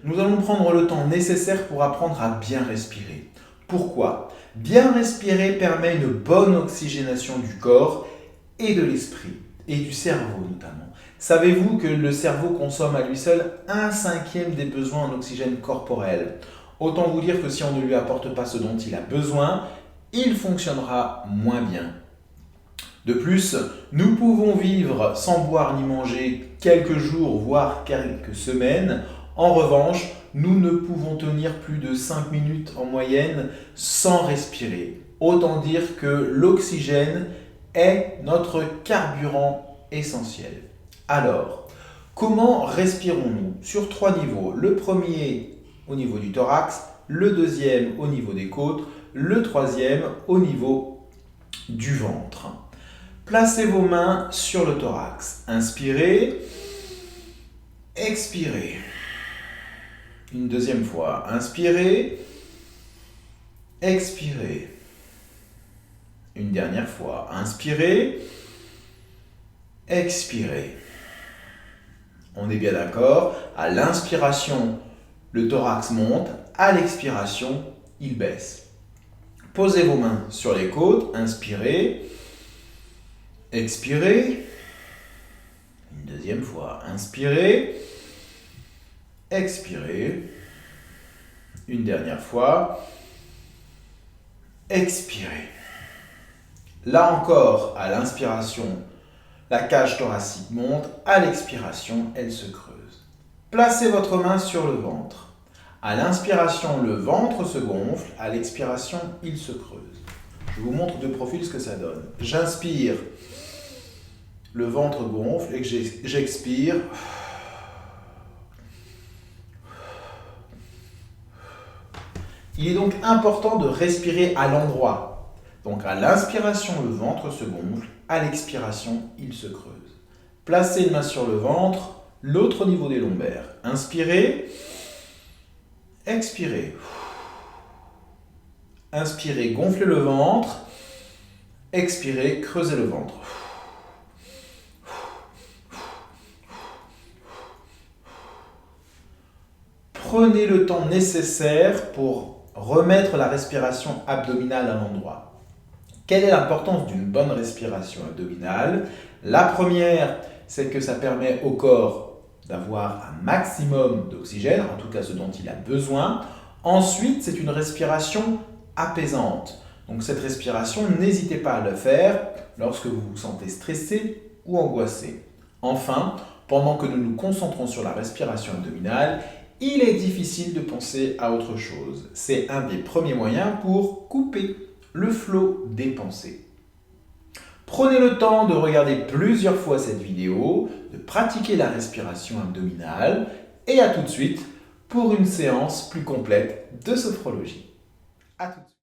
nous allons prendre le temps nécessaire pour apprendre à bien respirer. Pourquoi? Bien respirer permet une bonne oxygénation du corps et de l'esprit, et du cerveau notamment. Savez-vous que le cerveau consomme à lui seul 1/5 des besoins en oxygène corporel? Autant vous dire que si on ne lui apporte pas ce dont il a besoin, il fonctionnera moins bien. De plus, nous pouvons vivre sans boire ni manger quelques jours, voire quelques semaines. En revanche, nous ne pouvons tenir plus de 5 minutes en moyenne sans respirer. Autant dire que l'oxygène est notre carburant essentiel. Alors, comment respirons-nous? Sur 3 niveaux. Le premier au niveau du thorax, le deuxième au niveau des côtes, le troisième au niveau du ventre. Placez vos mains sur le thorax. Inspirez, expirez. Une deuxième fois. Inspirez, expirez. Une dernière fois. Inspirez, expirez. On est bien d'accord. À l'inspiration, le thorax monte. À l'expiration, il baisse. Posez vos mains sur les côtes. Inspirez. Expirez. Une deuxième fois. Inspirez. Expirez. Une dernière fois. Expirez. Là encore, à l'inspiration, la cage thoracique monte. À l'expiration, elle se creuse. Placez votre main sur le ventre. À l'inspiration, le ventre se gonfle. À l'expiration, il se creuse. Je vous montre de profil ce que ça donne. J'inspire. Le ventre gonfle et que j'expire. Il est donc important de respirer à l'endroit. Donc à l'inspiration, le ventre se gonfle. À l'expiration, il se creuse. Placez une main sur le ventre, l'autre au niveau des lombaires. Inspirez. Expirez. Inspirez, gonflez le ventre. Expirez, creusez le ventre. Prenez le temps nécessaire pour remettre la respiration abdominale à l'endroit. Quelle est l'importance d'une bonne respiration abdominale? La première, c'est que ça permet au corps d'avoir un maximum d'oxygène, en tout cas ce dont il a besoin. Ensuite, c'est une respiration apaisante. Donc cette respiration, n'hésitez pas à le faire lorsque vous vous sentez stressé ou angoissé. Enfin, pendant que nous nous concentrons sur la respiration abdominale, il est difficile de penser à autre chose. C'est un des premiers moyens pour couper le flot des pensées. Prenez le temps de regarder plusieurs fois cette vidéo, de pratiquer la respiration abdominale et à tout de suite pour une séance plus complète de sophrologie. À tout de suite.